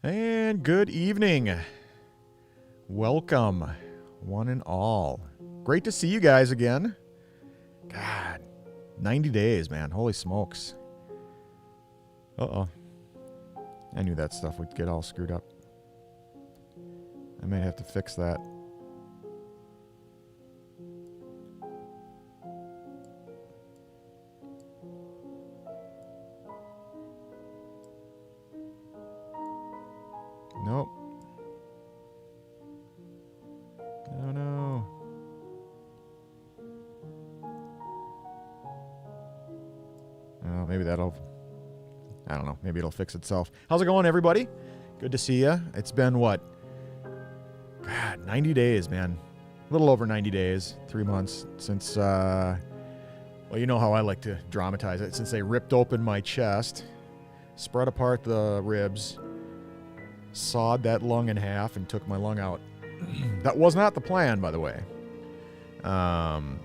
And good evening. Welcome, one and all. Great to see you guys again. God, 90 days, man. Holy smokes. Uh-oh. I knew that stuff would get all screwed up. I may have to fix that. Nope. Oh no. Oh, maybe that'll... I don't know. Maybe it'll fix itself. How's it going, everybody? Good to see you. It's been, what? God, 90 days, man. A little over 90 days. 3 months since, well, you know how I like to dramatize it. Since they ripped open my chest, spread apart the ribs, sawed that lung in half, and took my lung out. That was not the plan, by the way. I'm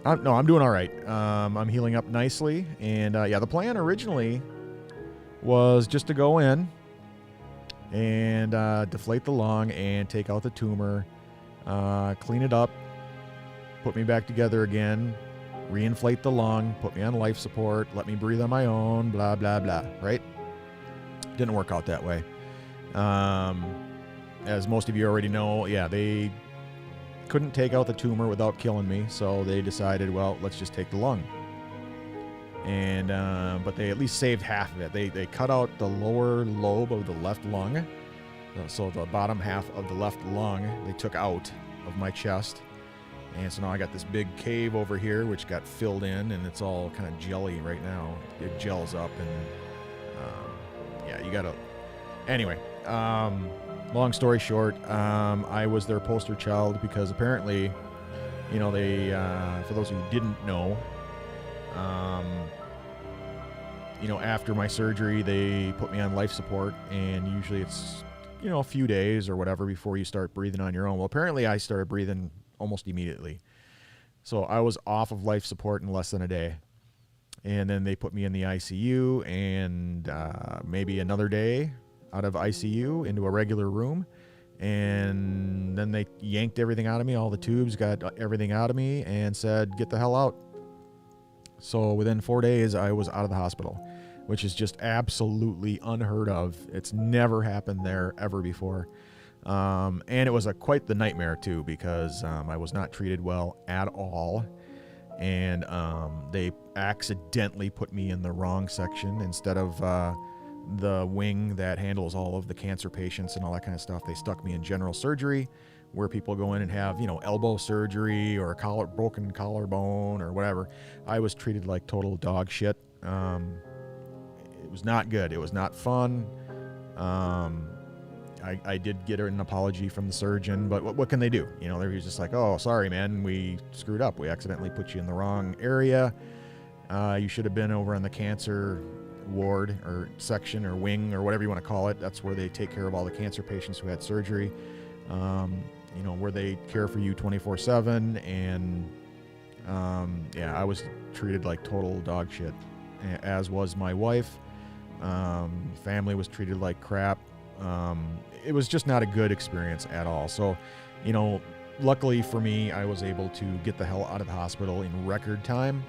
doing all right. I'm healing up nicely. And, yeah, the plan originally was just to go in and deflate the lung and take out the tumor, clean it up, put me back together again, reinflate the lung, put me on life support, let me breathe on my own, blah, blah, blah, right? Didn't work out that way. As most of you already know, yeah, they couldn't take out the tumor without killing me, so they decided, well, let's just take the lung. And but they at least saved half of it. They cut out the lower lobe of the left lung, so the bottom half of the left lung they took out of my chest. And so now I got this big cave over here, which got filled in, and it's all kind of jelly right now. It gels up, and yeah, you gotta... Anyway, long story short, I was their poster child because apparently, you know, they, for those who didn't know, you know, after my surgery, they put me on life support, and usually it's, you know, a few days or whatever before you start breathing on your own. Well, apparently I started breathing almost immediately. So I was off of life support in less than a day. And then they put me in the ICU, and maybe another day out of ICU into a regular room. And then they yanked everything out of me, all the tubes, got everything out of me, and said, get the hell out. So within 4 days, I was out of the hospital, which is just absolutely unheard of. It's never happened there ever before. And it was quite the nightmare, too, because I was not treated well at all. And they accidentally put me in the wrong section instead of the wing that handles all of the cancer patients and all that kind of stuff. They stuck me in general surgery, where people go in and have, you know, elbow surgery or a broken collarbone or whatever. I was treated like total dog shit. It was not good. It was not fun. I did get an apology from the surgeon, but what can they do? You know, they're just like, oh, sorry, man, we screwed up. We accidentally put you in the wrong area. You should have been over on the cancer ward or section or wing or whatever you want to call it. That's where they take care of all the cancer patients who had surgery. You know, where they care for you 24/7. And yeah, I was treated like total dog shit, as was my wife. Family was treated like crap. It was just not a good experience at all. So, you know, luckily for me, I was able to get the hell out of the hospital in record time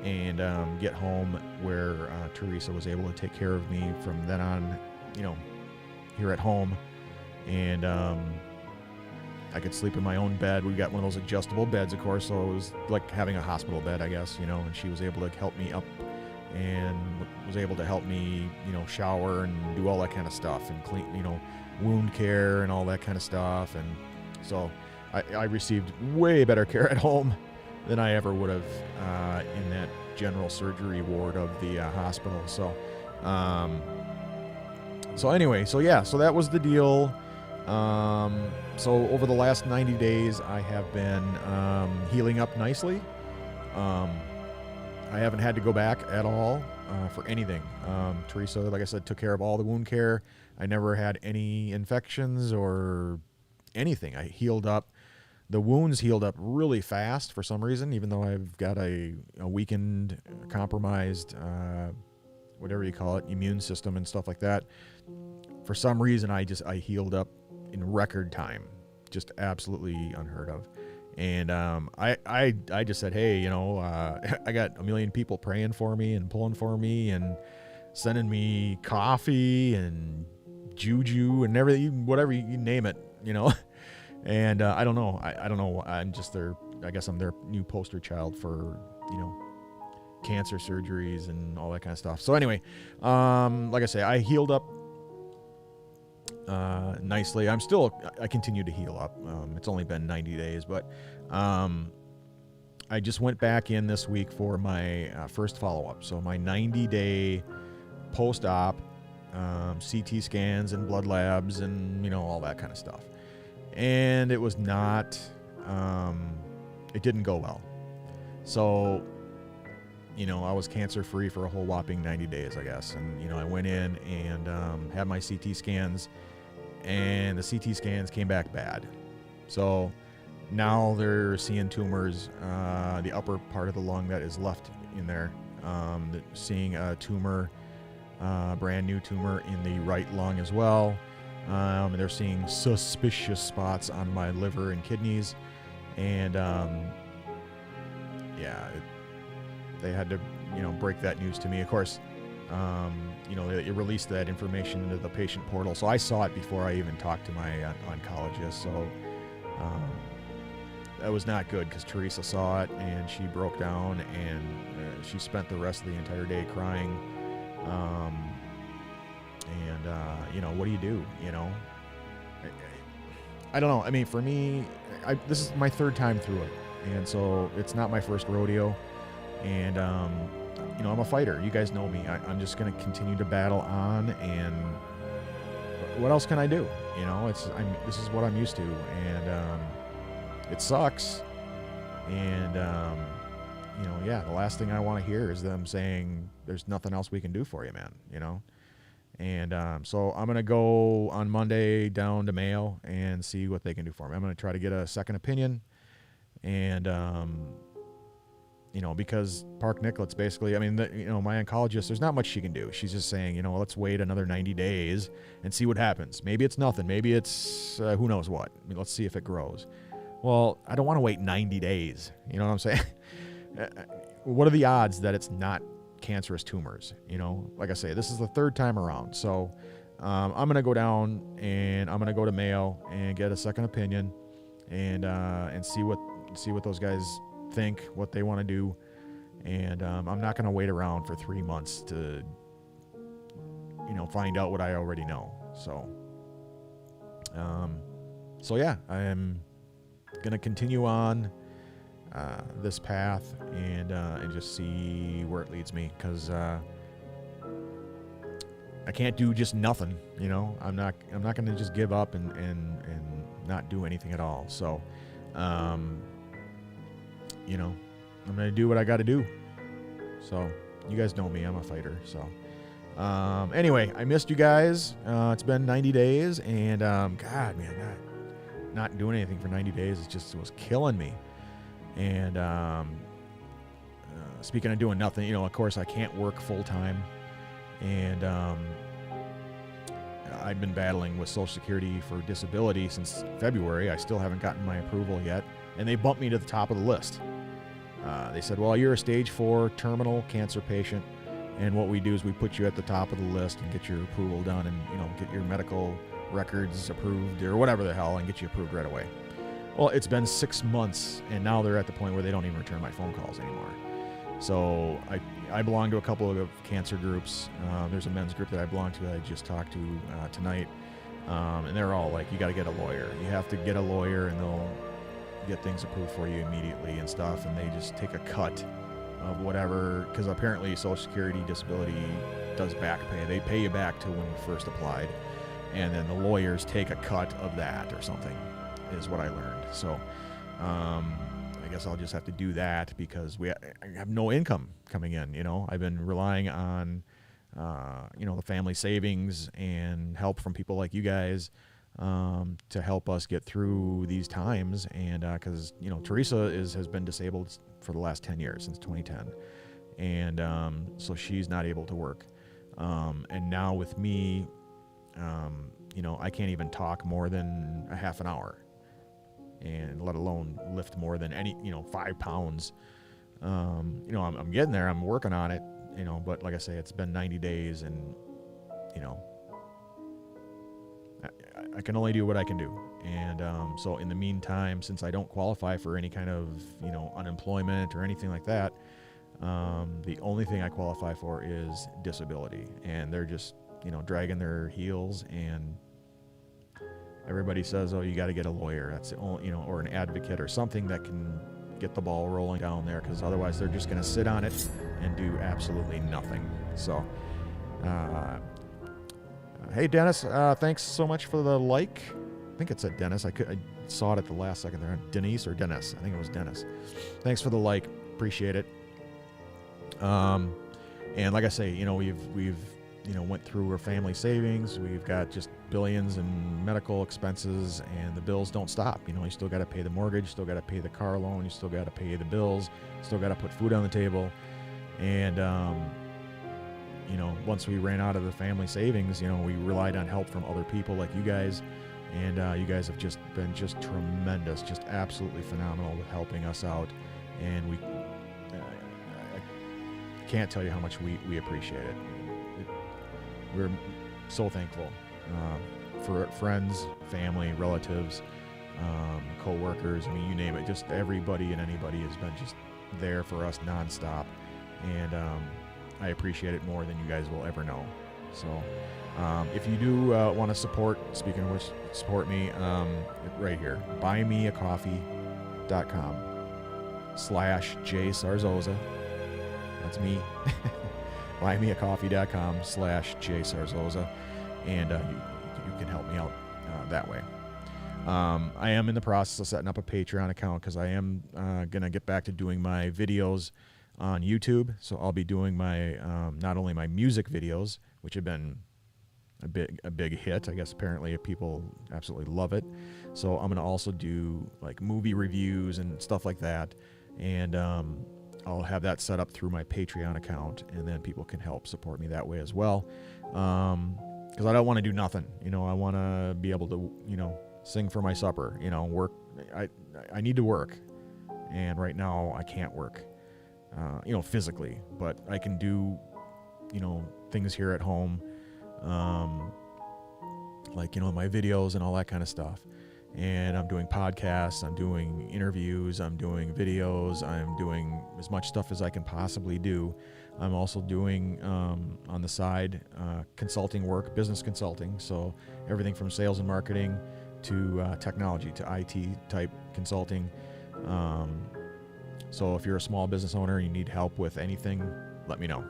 and get home, where Teresa was able to take care of me from then on, you know, here at home. And I could sleep in my own bed. We got one of those adjustable beds, of course, so it was like having a hospital bed, I guess, you know, and she was able to help me up and was able to help me, you know, shower and do all that kind of stuff and clean, you know, wound care and all that kind of stuff. And so I received way better care at home than I ever would have in that general surgery ward of the hospital. So, so anyway, so yeah, so that was the deal. So over the last 90 days, I have been healing up nicely. I haven't had to go back at all for anything. Teresa, like I said, took care of all the wound care. I never had any infections or anything. I healed up. The wounds healed up really fast for some reason, even though I've got a weakened, compromised, whatever you call it, immune system and stuff like that. for some reason, I healed up in record time, just absolutely unheard of. And I just said, hey, I got a million people praying for me and pulling for me and sending me coffee and juju and everything, whatever you name it, And I don't know. I don't know. I'm just I guess I'm their new poster child for, cancer surgeries and all that kind of stuff. So anyway, like I say, I healed up nicely. I continue to heal up. It's only been 90 days, but I just went back in this week for my first follow-up. So my 90-day post-op CT scans and blood labs and, all that kind of stuff. And it was not, it didn't go well. So, I was cancer-free for a whole whopping 90 days, I guess. And, I went in and had my CT scans, and the CT scans came back bad. So now they're seeing tumors, the upper part of the lung that is left in there, seeing a tumor, brand new tumor in the right lung as well. They're seeing suspicious spots on my liver and kidneys. And, they had to, break that news to me. Of course, they released that information into the patient portal. So I saw it before I even talked to my oncologist. So that was not good because Teresa saw it and she broke down and she spent the rest of the entire day crying. What do you do? I don't know. I mean, for me, this is my third time through it. And so it's not my first rodeo. And, I'm a fighter. You guys know me. I'm just going to continue to battle on. And what else can I do? This is what I'm used to. And it sucks. And, the last thing I want to hear is them saying, there's nothing else we can do for you, man, And so I'm going to go on Monday down to Mayo and see what they can do for me. I'm going to try to get a second opinion. And, because Park Nicholas basically, my oncologist, there's not much she can do. She's just saying, let's wait another 90 days and see what happens. Maybe it's nothing. Maybe it's who knows what. Let's see if it grows. Well, I don't want to wait 90 days. You know what I'm saying? What are the odds that it's not cancerous tumors? Like I say, this is the third time around. So I'm going to go down and I'm going to go to Mayo and get a second opinion and see what those guys think, what they want to do. And I'm not going to wait around for 3 months to, find out what I already know. So, I am going to continue on this path and just see where it leads me, because I can't do just nothing. I'm not going to just give up and not do anything at all. So, I'm going to do what I got to do. So you guys know me, I'm a fighter. So, anyway, I missed you guys. It's been 90 days and, God, man, not doing anything for 90 days. It was killing me. And, speaking of doing nothing, of course I can't work full time. And, I've been battling with Social Security for disability since February. I still haven't gotten my approval yet. And they bumped me to the top of the list. They said, well, you're a stage 4 terminal cancer patient, and what we do is we put you at the top of the list and get your approval done and, get your medical records approved or whatever the hell and get you approved right away. Well, it's been 6 months, and now they're at the point where they don't even return my phone calls anymore. So I belong to a couple of cancer groups. There's a men's group that I belong to that I just talked to tonight, and they're all like, you got to get a lawyer. You have to get a lawyer, and they'll get things approved for you immediately and stuff, and they just take a cut of whatever, because apparently Social Security disability does back pay. They pay you back to when you first applied, and then the lawyers take a cut of that or something, is what I learned. So I guess I'll just have to do that because I have no income coming in. I've been relying on the family savings and help from people like you guys to help us get through these times. And because Teresa has been disabled for the last 10 years, since 2010, and so she's not able to work. And now with me, I can't even talk more than a half an hour, and let alone lift more than 5 pounds. I'm getting there. I'm working on it, but like I say, it's been 90 days, and, I can only do what I can do. And so in the meantime, since I don't qualify for any kind of, unemployment or anything like that, the only thing I qualify for is disability. And they're just, dragging their heels, and everybody says, oh, you got to get a lawyer. That's the only, or an advocate or something that can get the ball rolling down there, because otherwise they're just going to sit on it and do absolutely nothing. So, hey, Dennis, thanks so much for the like. I think it said Dennis. I saw it at the last second there. Denise or Dennis? I think it was Dennis. Thanks for the like. Appreciate it. And like I say, we've went through our family savings. We've got just billions in medical expenses, and the bills don't stop. You still got to pay the mortgage, still got to pay the car loan, you still got to pay the bills, still got to put food on the table. And, once we ran out of the family savings, we relied on help from other people like you guys. And you guys have just been just tremendous, just absolutely phenomenal with helping us out. And I can't tell you how much we appreciate it. We're so thankful for friends, family, relatives, co-workers. I mean, you name it. Just everybody and anybody has been just there for us nonstop. And I appreciate it more than you guys will ever know. So if you do want to support, speaking of which, support me right here, buymeacoffee.com/JSarzosa. That's me. buymeacoffee.com/JSarzosa. And you can help me out that way. I am in the process of setting up a Patreon account, because I am going to get back to doing my videos on YouTube. So I'll be doing my not only my music videos, which have been a big hit. I guess apparently people absolutely love it. So I'm going to also do like movie reviews and stuff like that. And I'll have that set up through my Patreon account, and then people can help support me that way as well. Because I don't want to do nothing. I want to be able to, sing for my supper, work. I need to work. And right now I can't work, physically, but I can do, things here at home. Like, my videos and all that kind of stuff. And I'm doing podcasts, I'm doing interviews, I'm doing videos, I'm doing as much stuff as I can possibly do. I'm also doing, on the side, consulting work, business consulting. So everything from sales and marketing to technology to IT type consulting. So if you're a small business owner, you need help with anything, let me know.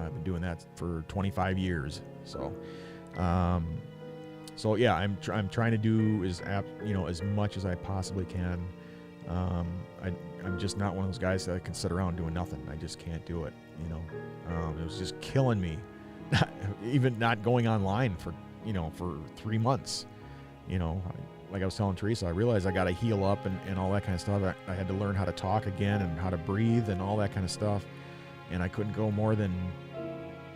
I've been doing that for 25 years. So, yeah, I'm trying to do as much as I possibly can. I'm just not one of those guys that can sit around doing nothing. I just can't do it. It was just killing me, even not going online for 3 months. Like I was telling Teresa, I realized I got to heal up and all that kind of stuff. I had to learn how to talk again and how to breathe and all that kind of stuff. And I couldn't go more than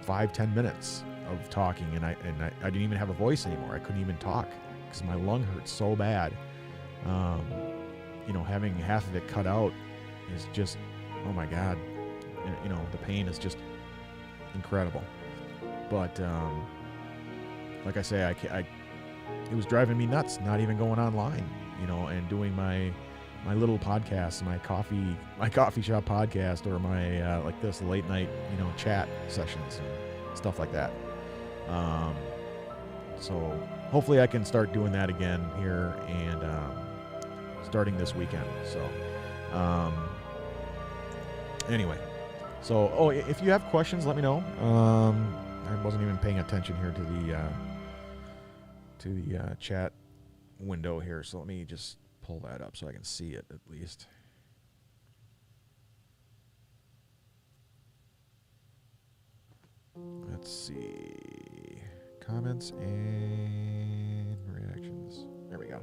5-10 minutes of talking, and I didn't even have a voice anymore. I couldn't even talk because my lung hurt so bad. Having half of it cut out is just, oh my God, the pain is just incredible. But like I say, it was driving me nuts not even going online, and doing my little podcast, my coffee shop podcast, or my like this late night chat sessions and stuff like that. So hopefully I can start doing that again here, and starting this weekend. So anyway, so if you have questions, let me know. I wasn't even paying attention here to the chat window here, so let me just pull that up so I can see it at least. Let's see. Comments and reactions. There we go.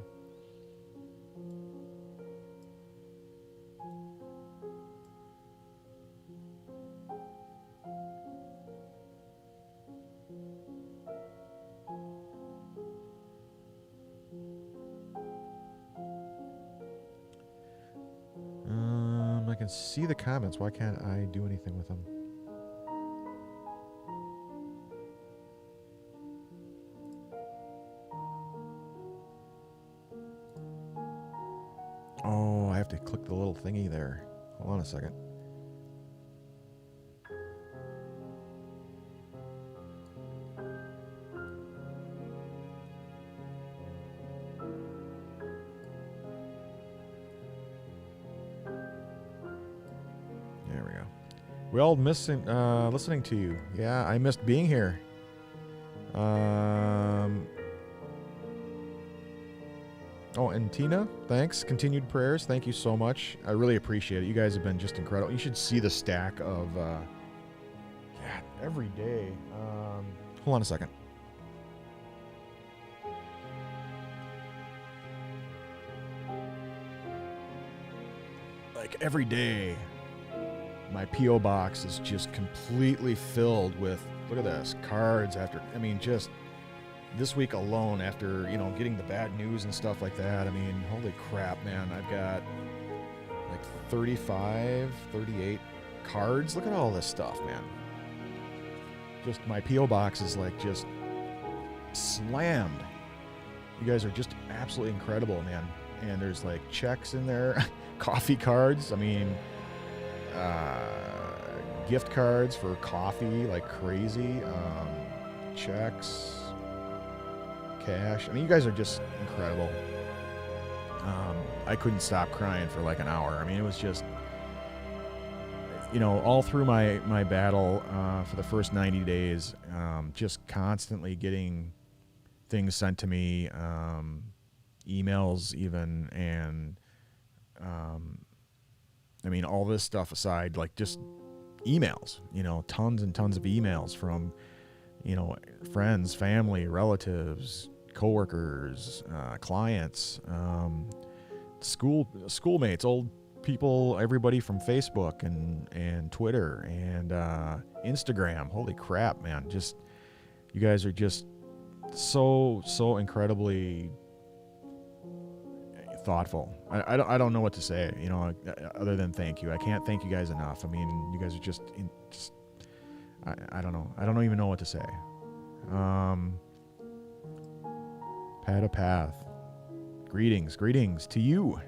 can see the comments. Why can't I do anything with them? Oh, I have to click the little thingy there. Hold on a second. There we go. We all missing listening to you. Yeah, I missed being here. Oh, and Tina, thanks. Continued prayers. Thank you so much. I really appreciate it. You guys have been just incredible. You should see the stack of every day. Hold on a second. Like every day, my P.O. box is just completely filled with, look at this, cards after, I mean, just this week alone after, getting the bad news and stuff like that. I mean, holy crap, man. I've got like 35, 38 cards. Look at all this stuff, man. Just my P.O. box is like just slammed. You guys are just absolutely incredible, man. And there's like checks in there, coffee cards. I mean, gift cards for coffee like crazy, checks, cash. I mean, you guys are just incredible. I couldn't stop crying for like an hour. I mean, it was just, all through my battle for the first 90 days, just constantly getting things sent to me, emails even, and I mean, all this stuff aside, like just emails, tons and tons of emails from, friends, family, relatives, coworkers, clients, schoolmates, old people, everybody from Facebook and Twitter and Instagram. Holy crap, man. Just, you guys are just so incredibly thoughtful. I don't know what to say, other than thank you. I can't thank you guys enough. I mean, you guys are just I don't know. I don't even know what to say. Path. Greetings to you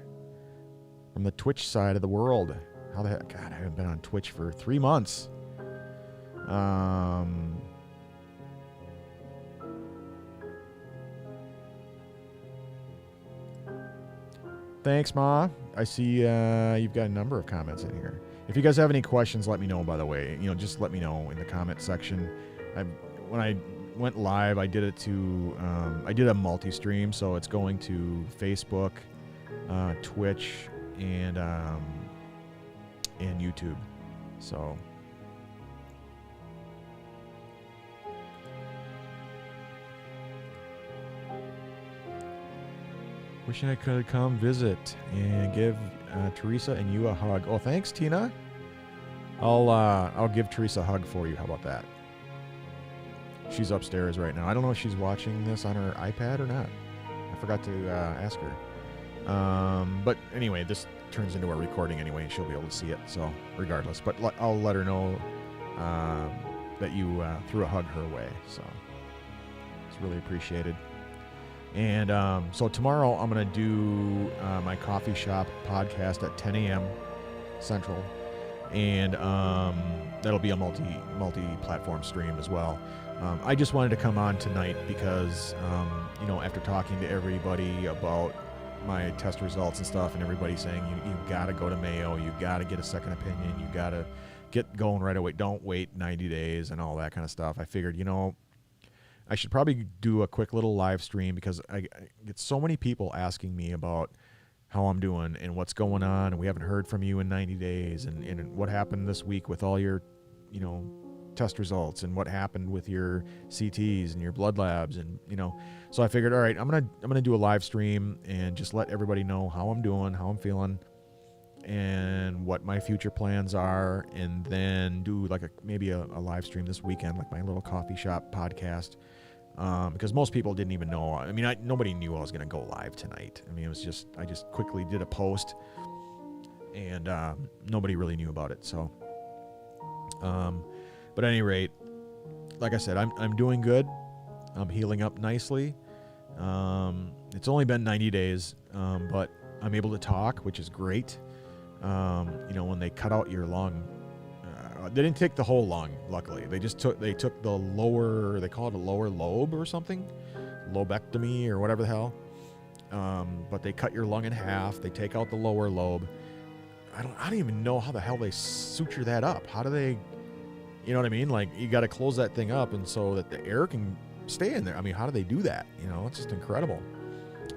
from the Twitch side of the world. How the heck? God, I haven't been on Twitch for 3 months. Thanks, Ma. I see you've got a number of comments in here. If you guys have any questions, let me know, by the way. Just let me know in the comment section. When I went live, I did it to, I did a multi-stream, so it's going to Facebook, Twitch, and YouTube. So wishing I could come visit and give Teresa and you a hug. Oh, thanks, Tina. I'll give Teresa a hug for you. How about that? She's upstairs right now. I don't know if she's watching this on her iPad or not. I forgot to ask her. But anyway, this turns into a recording anyway. She'll be able to see it. So regardless, but I'll let her know that you threw a hug her way. So it's really appreciated. And so tomorrow I'm going to do my coffee shop podcast at 10 a.m. Central. And that'll be a multi-platform stream as well. I just wanted to come on tonight because, after talking to everybody about my test results and stuff, and everybody saying you got to go to Mayo, you got to get a second opinion, you got to get going right away, don't wait 90 days and all that kind of stuff. I figured, I should probably do a quick little live stream because I get so many people asking me about how I'm doing and what's going on, and we haven't heard from you in 90 days, and what happened this week with all your, test results, and what happened with your CTs and your blood labs, and so I figured, all right, I'm gonna do a live stream and just let everybody know how I'm doing, how I'm feeling, and what my future plans are, and then do like maybe a live stream this weekend, like my little coffee shop podcast. Because most people didn't even know. I mean, nobody knew I was going to go live tonight. I mean, it was just, I just quickly did a post and nobody really knew about it. So, but at any rate, like I said, I'm doing good. I'm healing up nicely. It's only been 90 days, but I'm able to talk, which is great. When they cut out your lung, they didn't take the whole lung, luckily. They took the lower, they call it a lower lobe or something, lobectomy or whatever the hell. But they cut your lung in half. They take out the lower lobe. I don't even know how the hell they suture that up. How do they, you know what I mean? Like, you got to close that thing up and so that the air can stay in there. I mean, how do they do that? It's just incredible.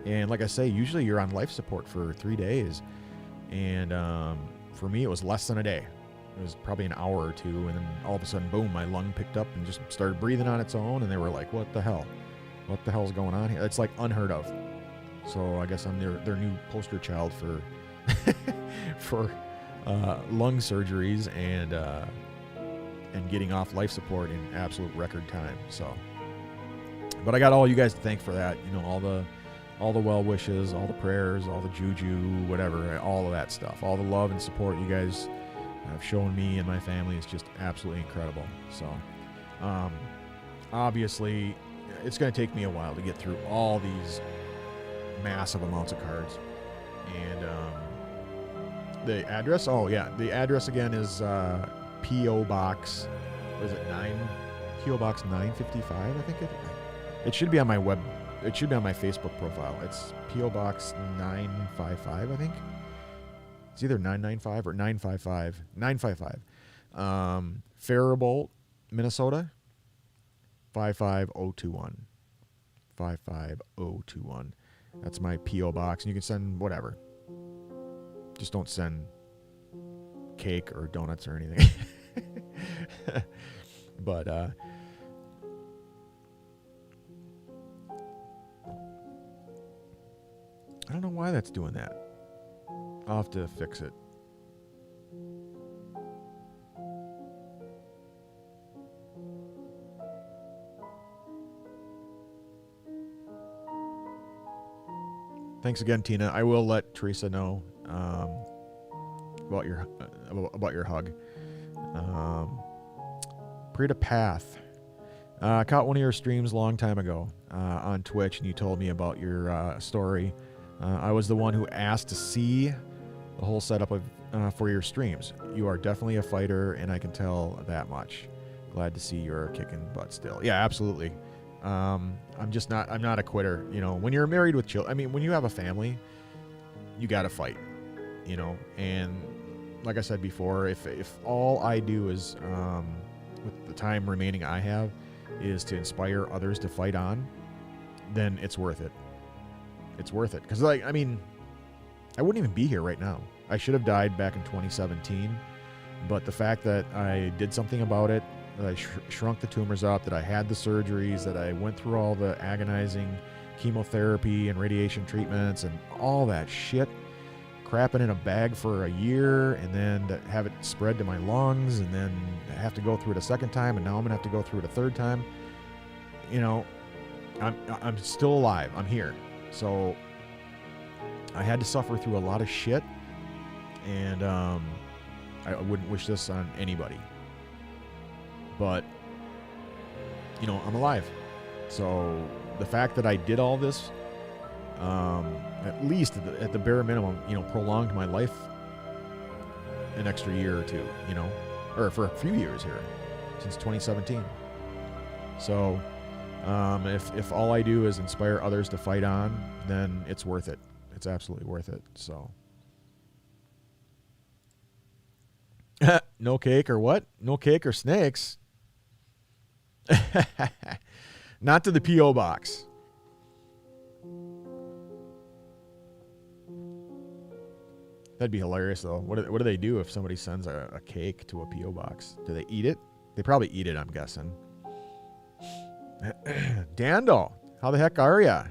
And like I say, usually you're on life support for 3 days. And for me, it was less than a day. It was probably an hour or two. And then all of a sudden, boom, my lung picked up and just started breathing on its own. And they were like, what the hell? What the hell's going on here? It's like unheard of. So I guess I'm their new poster child for for lung surgeries and getting off life support in absolute record time. So, but I got all you guys to thank for that. All the well wishes, all the prayers, all the juju, whatever, all of that stuff, all the love and support you guys have shown me and my family is just absolutely incredible. So, obviously, it's going to take me a while to get through all these massive amounts of cards. And the address, the address again is P.O. Box, what is it, P.O. Box 955, I think it should be on my it should be on my Facebook profile. It's P.O. Box 955, I think. It's either 995 or 955. 955. Faribault, Minnesota, 55021. 55021. That's my P.O. Box. And you can send whatever. Just don't send cake or donuts or anything. But, I don't know why that's doing that. I'll have to fix it. Thanks again, Tina. I will let Teresa know about your hug. Prita Path. I caught one of your streams a long time ago on Twitch, and you told me about your story. I was the one who asked to see the whole setup of for your streams. You are definitely a fighter, and I can tell that much. Glad to see you're kicking butt still. Yeah, absolutely. I'm not a quitter. When you're married with children, I mean, when you have a family, you got to fight, and like I said before, if all I do is, with the time remaining I have, is to inspire others to fight on, then it's worth it. It's worth it. Because, I wouldn't even be here right now. I should have died back in 2017, but the fact that I did something about it, that I shrunk the tumors up, that I had the surgeries, that I went through all the agonizing chemotherapy and radiation treatments and all that shit, crapping in a bag for a year, and then to have it spread to my lungs, and then have to go through it a second time, and now I'm going to have to go through it a third time. I'm still alive. I'm here. So I had to suffer through a lot of shit, and I wouldn't wish this on anybody. But, I'm alive. So the fact that I did all this, at least at the bare minimum, prolonged my life an extra year or two, or for a few years here, since 2017. So if all I do is inspire others to fight on, then it's worth it. It's absolutely worth it. So no cake or what? No cake or snakes? Not to the P.O. Box. That'd be hilarious, though. What do they do if somebody sends a cake to a P.O. Box? Do they eat it? They probably eat it, I'm guessing. Dando, how the heck are ya?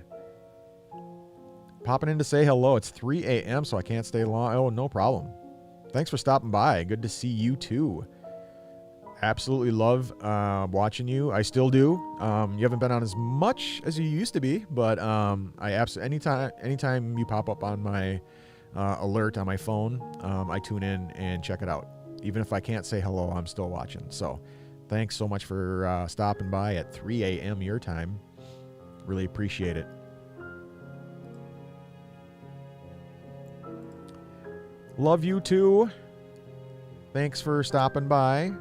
Popping in to say hello. It's 3 a.m., so I can't stay long. Oh, no problem. Thanks for stopping by. Good to see you, too. Absolutely love watching you. I still do. You haven't been on as much as you used to be, but I absolutely anytime you pop up on my alert on my phone, I tune in and check it out. Even if I can't say hello, I'm still watching. So thanks so much for stopping by at 3 a.m. your time. Really appreciate it. Love you too. Thanks for stopping by.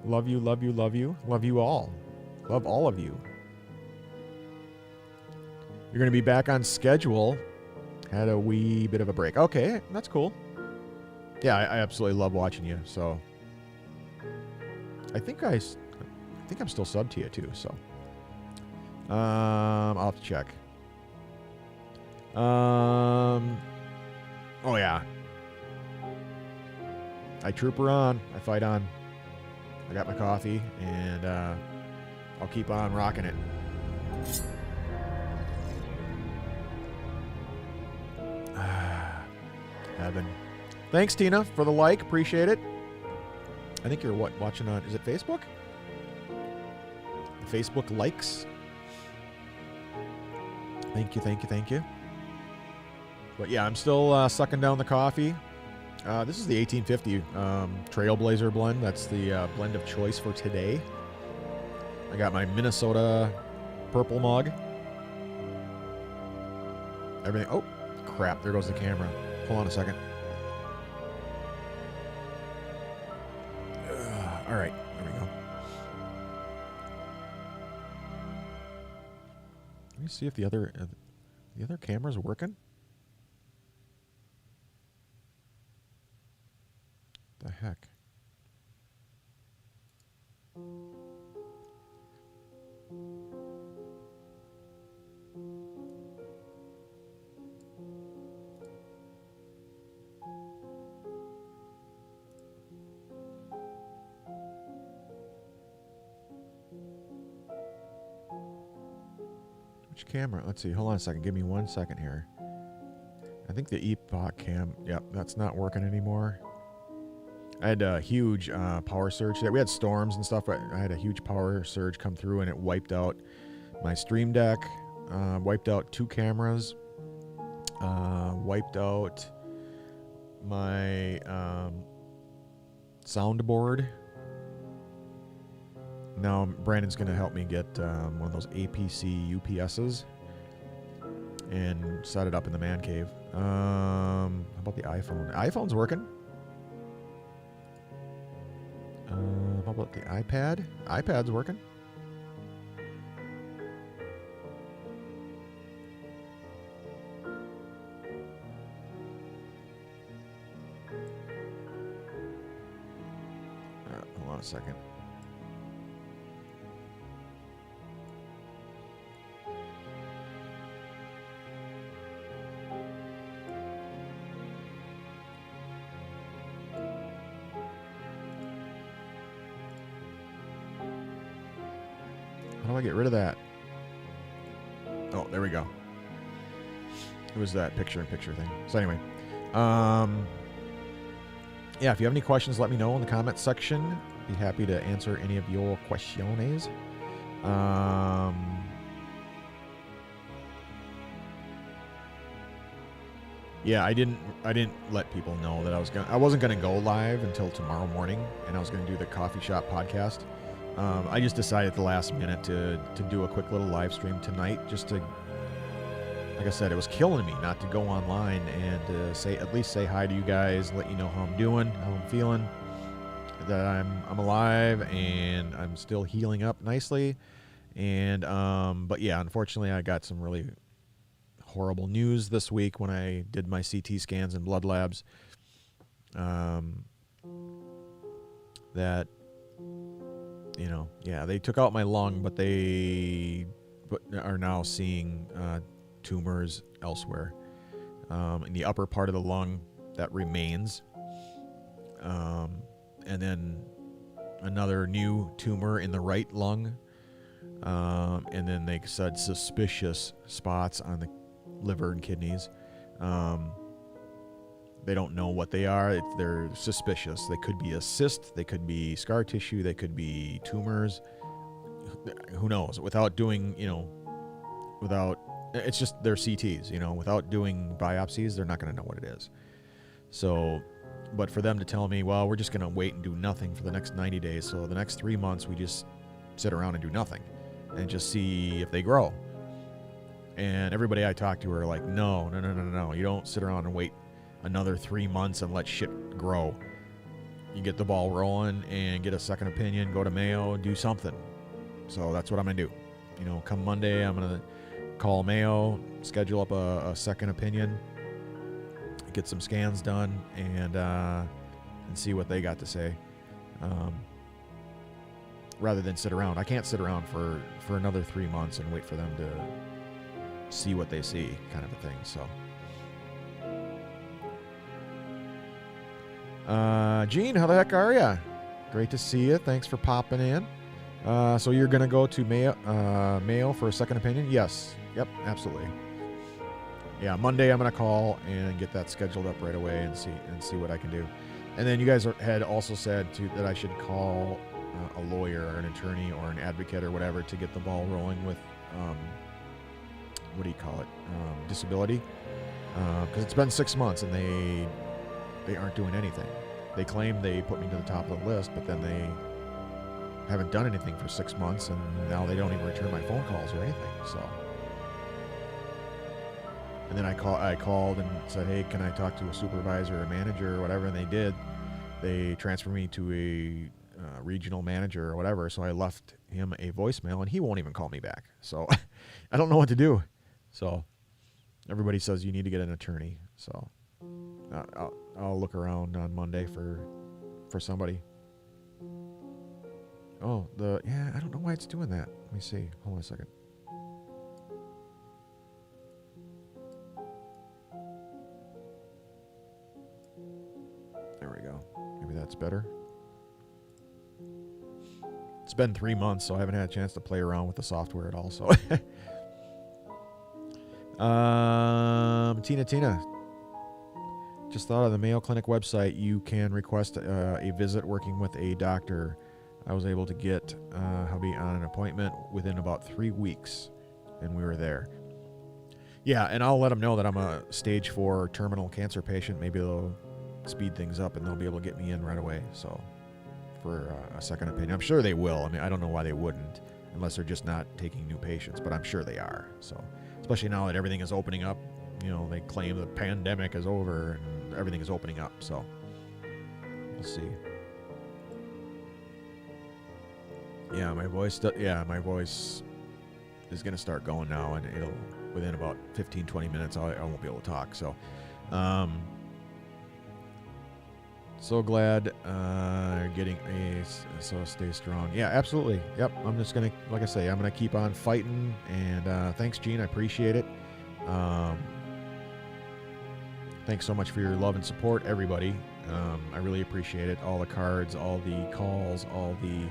Love you, love you, love you. Love you all. Love all of you. You're going to be back on schedule. Had a wee bit of a break. Okay, that's cool. Yeah, I absolutely love watching you. So I think I'm still subbed to you too. So I'll have to check. Oh yeah. I trooper on. I fight on. I got my coffee, and I'll keep on rocking it. Heaven. Thanks, Tina, for the like. Appreciate it. I think you're watching on, is it Facebook? Facebook likes. Thank you, thank you, thank you. But yeah, I'm still sucking down the coffee. This is the 1850 Trailblazer blend. That's the blend of choice for today. I got my Minnesota purple mug. Everything. Oh, crap. There goes the camera. Hold on a second. All right. There we go. Let me see if the other camera's working. The heck? Which camera? Let's see. Hold on a second. Give me 1 second here. I think the Epoch cam. Yep, that's not working anymore. I had a huge power surge. We had storms and stuff, but I had a huge power surge come through, and it wiped out my Stream Deck, wiped out 2 cameras, wiped out my soundboard. Now Brandon's going to help me get one of those APC UPSs and set it up in the man cave. How about the iPhone? The iPhone's working. How about the iPad? iPad's working. Hold on a second. How do I get rid of that? Oh, there we go. It was that picture-in-picture thing. So anyway, yeah, if you have any questions, let me know in the comments section. Be happy to answer any of your questiones. Yeah, I didn't let people know that I wasn't gonna go live until tomorrow morning, and I was gonna do the coffee shop podcast. I just decided at the last minute to do a quick little live stream tonight, just to, like I said, it was killing me not to go online and at least say hi to you guys, let you know how I'm doing, how I'm feeling, that I'm alive and I'm still healing up nicely. And but yeah, unfortunately, I got some really horrible news this week when I did my CT scans and blood labs. That, you know, yeah, they took out my lung, but they are now seeing tumors elsewhere in the upper part of the lung that remains, and then another new tumor in the right lung, and then they said suspicious spots on the liver and kidneys. They don't know what they are. They're suspicious. They could be a cyst. They could be scar tissue. They could be tumors. Who knows? Without doing, without It's just their CTs, without doing biopsies, they're not going to know what it is. So, but for them to tell me, well, we're just going to wait and do nothing for the next 90 days. So the next 3 months, we just sit around and do nothing and just see if they grow. And everybody I talk to are like, no. You don't sit around and wait another 3 months and let shit grow. You get the ball rolling and get a second opinion, go to Mayo, do something. So that's what I'm going to do. Come Monday, I'm going to call Mayo, schedule up a second opinion, get some scans done, and see what they got to say. Rather than sit around. I can't sit around for another 3 months and wait for them to see what they see, kind of a thing. So, Gene, how the heck are ya? Great to see you. Thanks for popping in. So you're gonna go to Mayo for a second opinion? Yes. Yep. Absolutely. Yeah. Monday, I'm gonna call and get that scheduled up right away and see what I can do. And then you guys had also said that I should call a lawyer or an attorney or an advocate or whatever to get the ball rolling with. What do you call it? Disability. Because it's been 6 months and they aren't doing anything. They claim they put me to the top of the list, but then they haven't done anything for 6 months, and now they don't even return my phone calls or anything. So, and then I called and said, hey, can I talk to a supervisor or a manager or whatever? And they did. They transferred me to a regional manager or whatever. So I left him a voicemail, and he won't even call me back. So I don't know what to do. So everybody says you need to get an attorney. So I'll look around on Monday for somebody. Oh, I don't know why it's doing that. Let me see. Hold on a second. There we go. Maybe that's better. It's been 3 months, so I haven't had a chance to play around with the software at all. So, Tina, just thought of the Mayo Clinic website. You can request a visit working with a doctor. I was able to get hubby on an appointment within about 3 weeks, and we were there. Yeah, and I'll let them know that I'm a stage 4 terminal cancer patient. Maybe they'll speed things up, and they'll be able to get me in right away. So, for a second opinion, I'm sure they will. I mean, I don't know why they wouldn't, unless they're just not taking new patients. But I'm sure they are. So, especially now that everything is opening up, they claim the pandemic is over and everything is opening up. So, we'll see. Yeah, my voice is going to start going now, and it'll, within about 15-20 minutes, I won't be able to talk. So, so glad getting so stay strong. Yeah, absolutely. Yep, I'm just going to, like I say, I'm going to keep on fighting, and thanks, Gene. I appreciate it. Thanks so much for your love and support, everybody. I really appreciate it. All the cards, all the calls, all the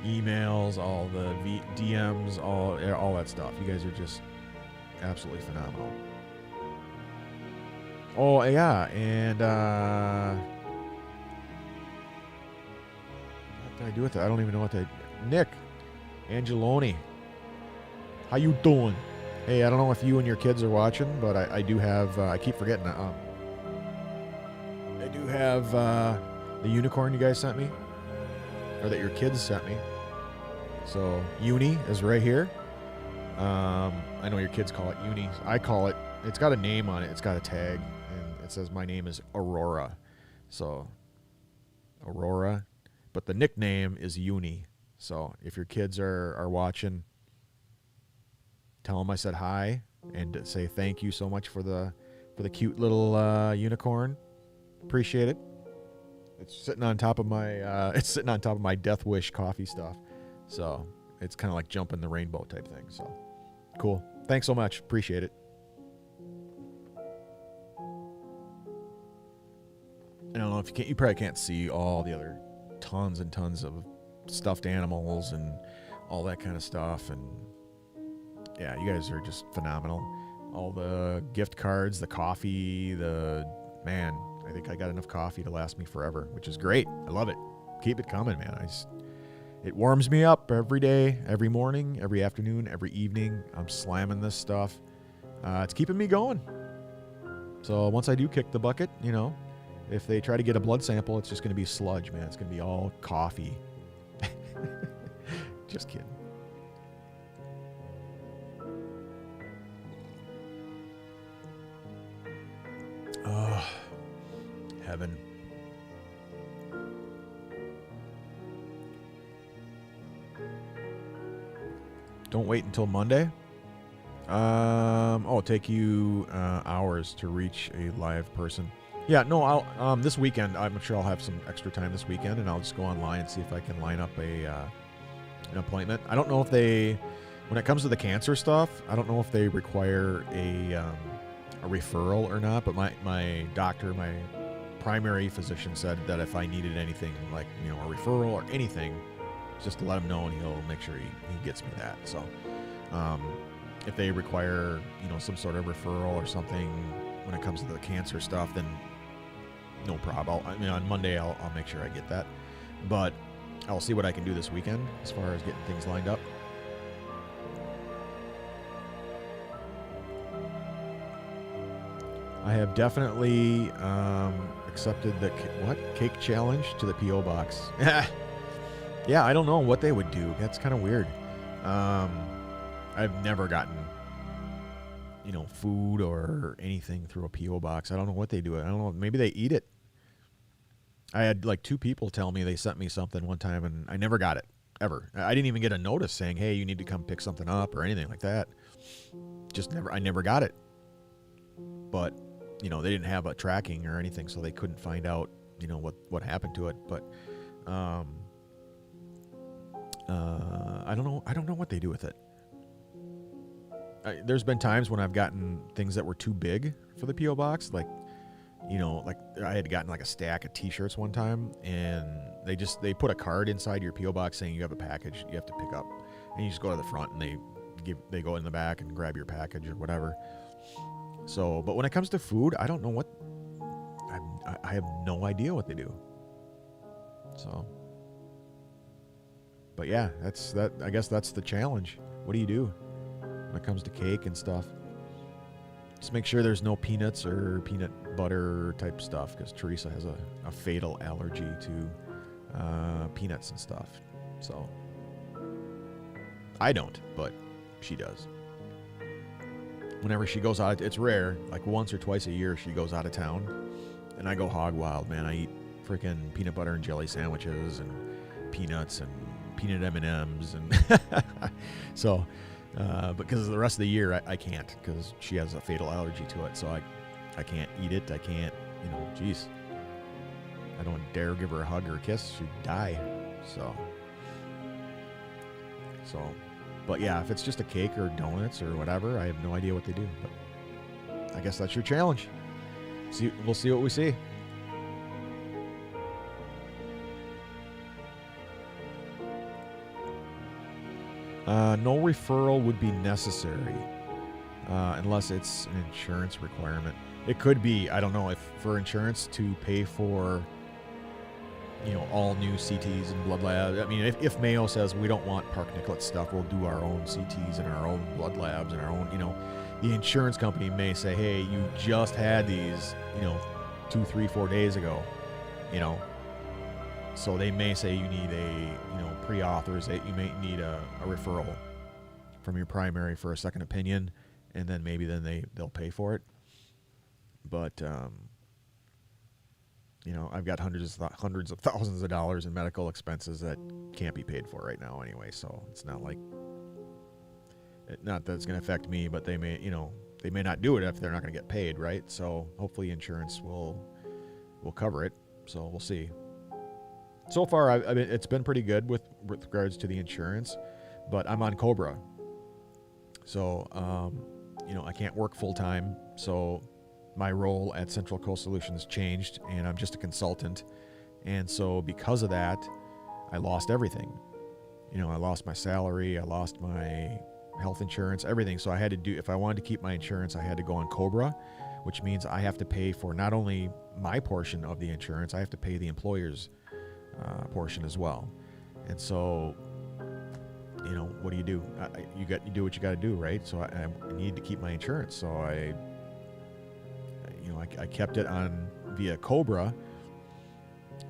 emails, all the DMs, all that stuff. You guys are just absolutely phenomenal. Oh yeah, and what did I do with it? I don't even know what Nick Angeloni, how you doing? Hey, I don't know if you and your kids are watching, but I do have. I keep forgetting. I do have the unicorn you guys sent me, or that your kids sent me. So Uni is right here. I know your kids call it Uni. I call it. It's got a name on it. It's got a tag, and it says my name is Aurora. So Aurora, but the nickname is Uni. So if your kids are watching, tell them I said hi and say thank you so much for the cute little unicorn. Appreciate it. It's sitting on top of my Death Wish coffee stuff. So it's kind of like jumping the rainbow type thing. So cool. Thanks so much. Appreciate it. I don't know if you probably can't see all the other tons and tons of stuffed animals and all that kind of stuff. And yeah, you guys are just phenomenal. All the gift cards, the coffee, I think I got enough coffee to last me forever, which is great. I love it. Keep it coming, man. it warms me up every day, every morning, every afternoon, every evening. I'm slamming this stuff. It's keeping me going. So once I do kick the bucket, if they try to get a blood sample, it's just going to be sludge, man. It's going to be all coffee. Just kidding. Oh, heaven. Don't wait until Monday. It'll take you hours to reach a live person. Yeah, no, I'll this weekend. I'm sure I'll have some extra time this weekend, and I'll just go online and see if I can line up an appointment. I don't know if when it comes to the cancer stuff, I don't know if they require a referral or not. But my doctor, my primary physician, said that if I needed anything like a referral or anything, just to let him know, and he'll make sure he gets me that. So, if they require some sort of referral or something when it comes to the cancer stuff, then no problem. On Monday I'll make sure I get that, but I'll see what I can do this weekend as far as getting things lined up. I have definitely accepted the cake challenge to the P.O. box. Yeah, I don't know what they would do. That's kind of weird. I've never gotten food or anything through a P.O. box. I don't know what they do. I don't know. Maybe they eat it. I had like 2 people tell me they sent me something one time, and I never got it, ever. I didn't even get a notice saying, hey, you need to come pick something up or anything like that. I never got it. But, they didn't have a tracking or anything, so they couldn't find out, what happened to it. But I don't know. I don't know what they do with it. There's been times when I've gotten things that were too big for the P.O. box. Like I had gotten like a stack of T-shirts one time, and they put a card inside your P.O. box saying you have a package you have to pick up. And you just go to the front, and they go in the back and grab your package or whatever. So, but when it comes to food, I don't know what, I have no idea what they do. So, but yeah, I guess that's the challenge. What do you do when it comes to cake and stuff? Just make sure there's no peanuts or peanut butter type stuff, because Teresa has a fatal allergy to peanuts and stuff. So I don't, but she does. Whenever she goes out, it's rare, like once or twice a year she goes out of town, and I go hog wild, man. I eat freaking peanut butter and jelly sandwiches and peanuts and peanut M&Ms and so because the rest of the year I can't, because she has a fatal allergy to it, so I can't eat it. I can't, geez, I don't dare give her a hug or a kiss. She'd die. So but yeah, if it's just a cake or donuts or whatever, I have no idea what they do. But I guess that's your challenge. We'll see what we see. No referral would be necessary unless it's an insurance requirement. It could be, I don't know, if for insurance to pay for all new CTs and blood labs. I mean, if Mayo says we don't want Park Nicollet stuff, we'll do our own CTs and our own blood labs and our own, the insurance company may say, hey, you just had these, 2, 3, 4 days ago, so they may say you need a, pre-authorization, you may need a referral from your primary for a second opinion, and then maybe they'll pay for it. But, I've got hundreds of thousands of dollars in medical expenses that can't be paid for right now anyway. So it's not like, not that it's going to affect me, but they may not do it if they're not going to get paid, right? So hopefully insurance will cover it. So we'll see. So far, I mean, it's been pretty good with regards to the insurance, but I'm on Cobra. So, I can't work full time. So my role at Central Coast Solutions changed, and I'm just a consultant. And so because of that, I lost everything. I lost my salary, I lost my health insurance, everything. So I had to do, if I wanted to keep my insurance, I had to go on Cobra, which means I have to pay for not only my portion of the insurance, I have to pay the employer's portion as well. And so, what do? You do what you got to do, right? So I need to keep my insurance. So I kept it on via Cobra,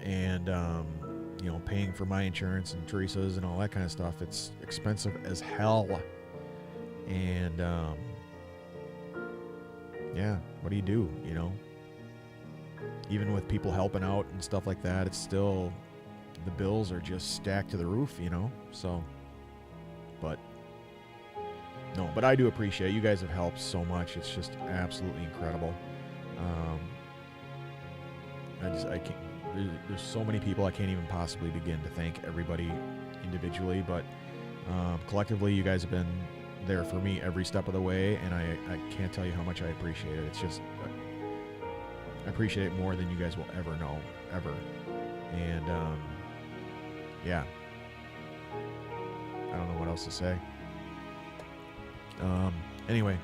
and paying for my insurance and Teresa's and all that kind of stuff. It's expensive as hell. And what do? Even with people helping out and stuff like that, it's still, the bills are just stacked to the roof, So, but I do appreciate it. You guys have helped so much. It's just absolutely incredible. I can't. There's so many people, I can't even possibly begin to thank everybody individually, but collectively, you guys have been there for me every step of the way, and I can't tell you how much I appreciate it. It's just, I appreciate it more than you guys will ever know, ever. And I don't know what else to say. Anyway,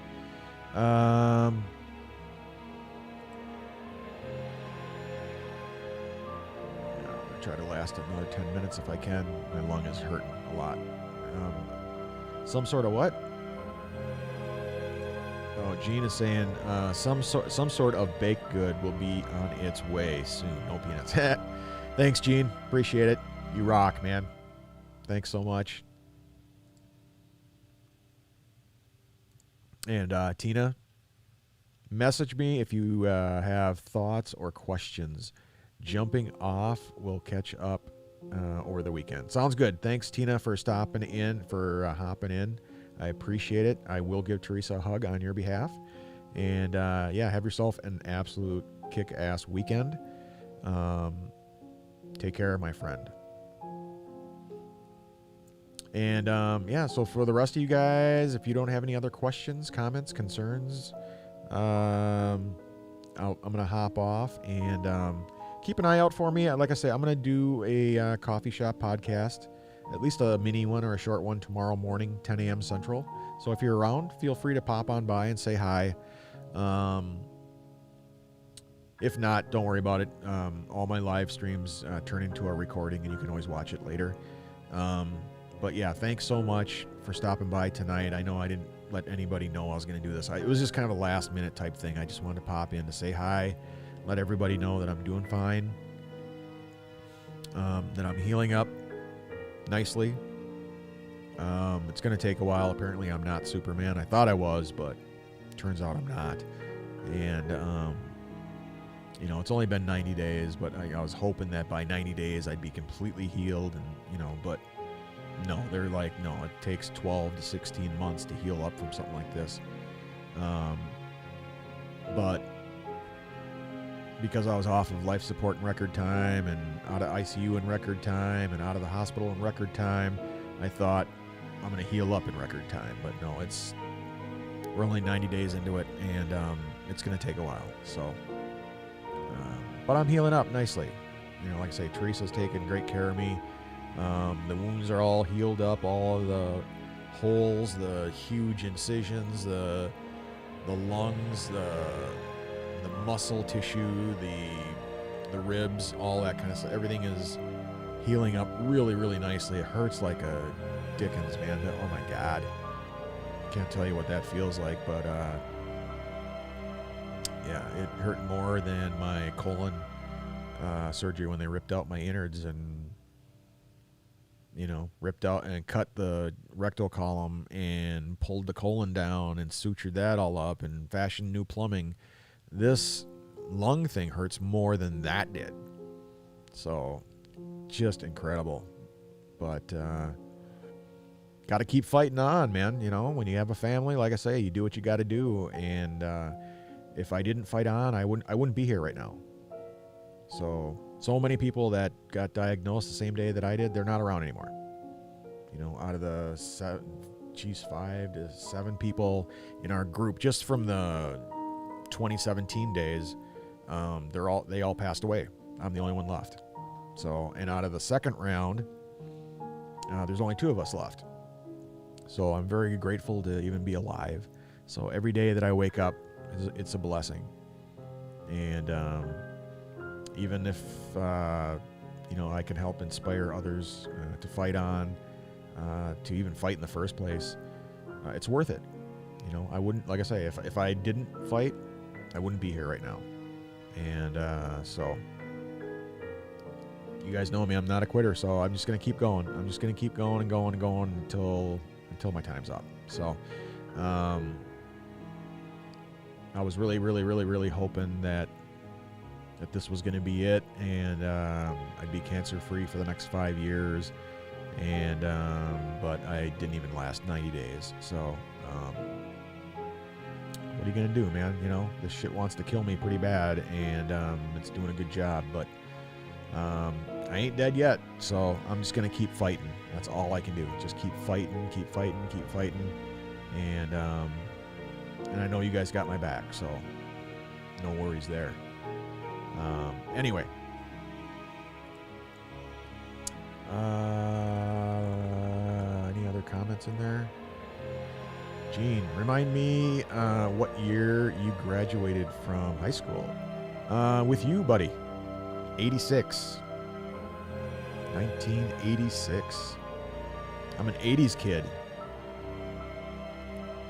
try to last another 10 minutes if I can. My lung is hurting a lot. Some sort of what? Oh, Gene is saying some sort of baked good will be on its way soon. No peanuts. Thanks, Gene. Appreciate it. You rock, man. Thanks so much. And Tina, message me if you have thoughts or questions. Jumping off, we'll catch up over the weekend. Sounds good. Thanks, Tina, for hopping in. I appreciate it. I will give Teresa a hug on your behalf. And have yourself an absolute kick-ass weekend. Take care, my friend. And so for the rest of you guys, if you don't have any other questions, comments, concerns, I'm going to hop off and keep an eye out for me. Like I say, I'm going to do a coffee shop podcast, at least a mini one or a short one tomorrow morning, 10 a.m. Central. So if you're around, feel free to pop on by and say hi. If not, don't worry about it. All my live streams turn into a recording, and you can always watch it later. But yeah, thanks so much for stopping by tonight. I know I didn't let anybody know I was going to do this. It was just kind of a last minute type thing. I just wanted to pop in to say hi, let everybody know that I'm doing fine, that I'm healing up nicely. It's going to take a while. Apparently I'm not Superman. I thought I was, but turns out I'm not. And, it's only been 90 days, but I was hoping that by 90 days I'd be completely healed, and, but no, they're like, no, it takes 12 to 16 months to heal up from something like this. But because I was off of life support in record time and out of ICU in record time and out of the hospital in record time, I thought I'm going to heal up in record time. But no, we're only 90 days into it, and it's going to take a while. So, but I'm healing up nicely. Like I say, Teresa's taking great care of me. The wounds are all healed up, all of the holes, the huge incisions, the lungs, the muscle tissue, the ribs, all that kind of stuff. Everything is healing up really, really nicely. It hurts like a Dickens, man. Oh my God. Can't tell you what that feels like, but it hurt more than my colon surgery when they ripped out my innards and ripped out and cut the rectal column and pulled the colon down and sutured that all up and fashioned new plumbing. This lung thing hurts more than that did. So, just incredible. But, got to keep fighting on, man. When you have a family, like I say, you do what you got to do. And, if I didn't fight on, I wouldn't be here right now. So many people that got diagnosed the same day that I did, they're not around anymore. Out of the 5 to 7 people in our group, just from the 2017 days, they all passed away. I'm the only one left. So, and out of the second round, there's only 2 of us left. So I'm very grateful to even be alive. So every day that I wake up, it's a blessing. And even if I can help inspire others to fight on, to even fight in the first place, it's worth it. I wouldn't, like I say, if I didn't fight, I wouldn't be here right now. And so you guys know me, I'm not a quitter, so I'm just going to keep going. I'm just going to keep going and going and going until my time's up. So I was really, really, really, really hoping that this was going to be it, and I'd be cancer-free for the next 5 years, and but I didn't even last 90 days. So what are you going to do, man? This shit wants to kill me pretty bad, and it's doing a good job, but I ain't dead yet, so I'm just going to keep fighting. That's all I can do. Just keep fighting, keep fighting, keep fighting, and I know you guys got my back, so no worries there. Anyway, any other comments in there? Gene, remind me what year you graduated from high school. With you, buddy. 86. 1986. I'm an 80s kid.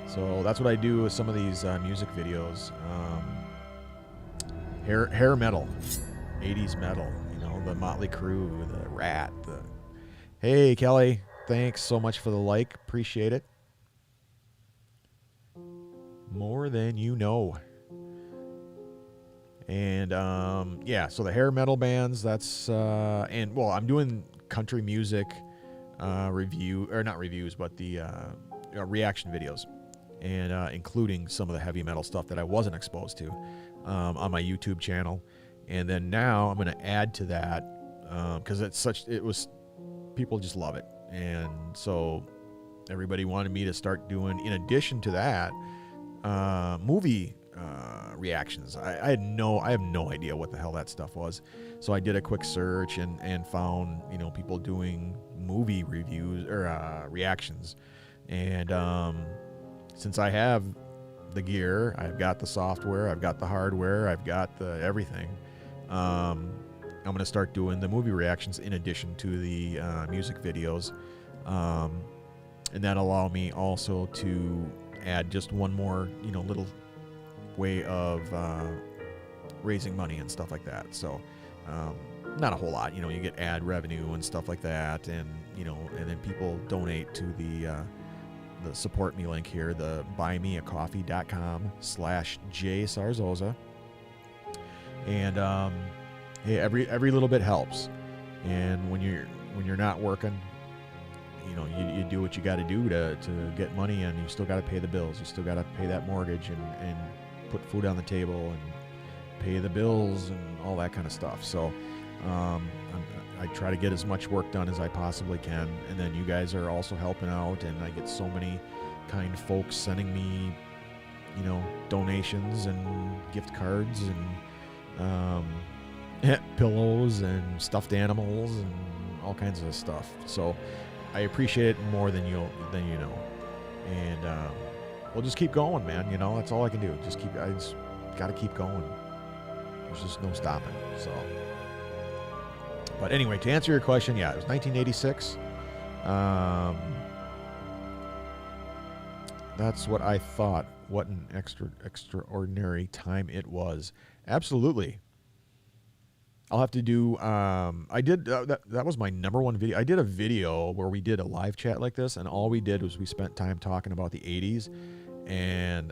So that's what I do with some of these music videos. Hair metal. 80s metal. The Motley Crue, the Rat. Hey, Kelly. Thanks so much for the like. Appreciate it. More than you know. And yeah, so the hair metal bands, that's and well, I'm doing country music review, or not reviews, but the reaction videos, and including some of the heavy metal stuff that I wasn't exposed to on my YouTube channel. And then now I'm going to add to that because people just love it, and so everybody wanted me to start doing, in addition to that, movie reactions. I have no idea what the hell that stuff was, so I did a quick search and found people doing movie reviews or reactions, and since I have the gear, I've got the software, I've got the hardware, I've got the everything, I'm gonna start doing the movie reactions in addition to the music videos, and that'll allow me also to add just one more little way of raising money and stuff like that. So not a whole lot, you get ad revenue and stuff like that, and and then people donate to the support me link here, the buymeacoffee.com/JSarzosa, and hey, every little bit helps. And when you're not working, you do what you got to do to get money, and you still got to pay the bills. You still got to pay that mortgage and put food on the table and pay the bills and all that kind of stuff. So I try to get as much work done as I possibly can, and then you guys are also helping out, and I get so many kind folks sending me donations and gift cards and pillows and stuffed animals and all kinds of stuff. So I appreciate it more than you know, and we'll just keep going, man. That's all I can do. I just got to keep going. There's just no stopping. So, but anyway, to answer your question, yeah, it was 1986. That's what I thought. What an extraordinary time it was. Absolutely. I'll have to do, I did, that was my number one video. I did a video where we did a live chat like this, and all we did was we spent time talking about the 80s and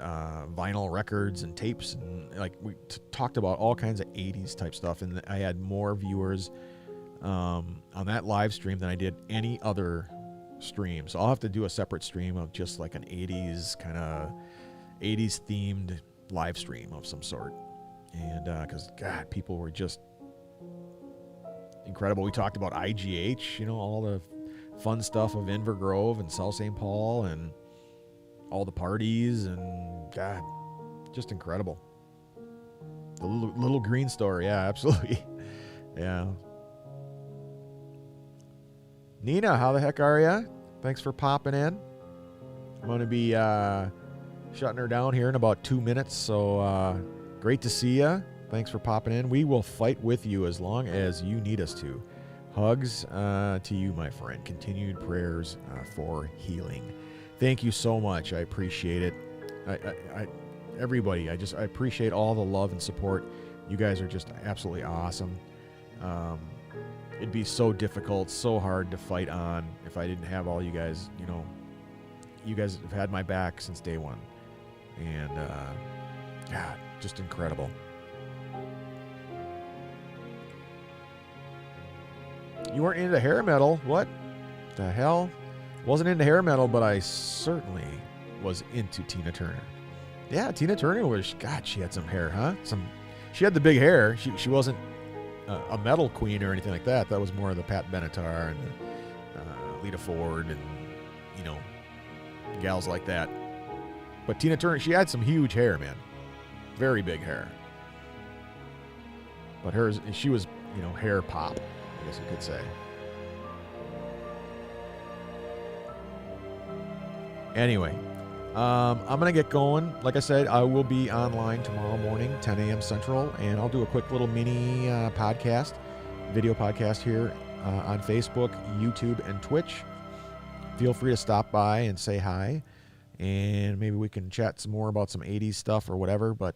vinyl records and tapes, and we talked about all kinds of 80s type stuff, and I had more viewers on that live stream than I did any other stream. So I'll have to do a separate stream of just like an 80s kind of 80s themed live stream of some sort, and because God, people were just incredible. We talked about IGH, all the fun stuff of Inver Grove and South St. Paul and all the parties, and God, just incredible. The little green store, yeah, absolutely. Yeah. Nina, how the heck are ya? Thanks for popping in. I'm going to be shutting her down here in about 2 minutes, so great to see ya. Thanks for popping in. We will fight with you as long as you need us to. Hugs to you, my friend. Continued prayers for healing. Thank you so much. I appreciate it. Everybody, I appreciate all the love and support. You guys are just absolutely awesome. It'd be so difficult, so hard to fight on if I didn't have all you guys. You guys have had my back since day one. And, God, just incredible. You weren't into hair metal. What the hell? Wasn't into hair metal, but I certainly was into Tina Turner. Yeah, Tina Turner was, God, she had some hair, huh? She had the big hair. She wasn't a metal queen or anything like that. That was more of the Pat Benatar and the Lita Ford and, gals like that. But Tina Turner, she had some huge hair, man. Very big hair. But she was, hair pop, I guess you could say. Anyway, I'm going to get going. Like I said, I will be online tomorrow morning, 10 a.m. Central, and I'll do a quick little mini video podcast here on Facebook, YouTube, and Twitch. Feel free to stop by and say hi, and maybe we can chat some more about some 80s stuff or whatever, but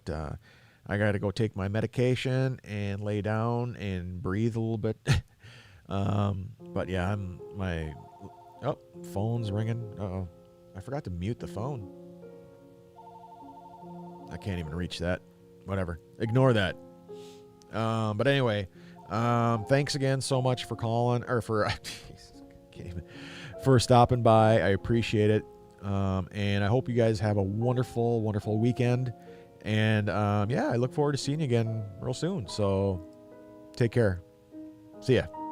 I got to go take my medication and lay down and breathe a little bit. But yeah, phone's ringing. Uh-oh. I forgot to mute the phone. I can't even reach that. Whatever. Ignore that. But anyway, thanks again so much for calling, or for for stopping by. I appreciate it. And I hope you guys have a wonderful, wonderful weekend. And I look forward to seeing you again real soon. So take care. See ya.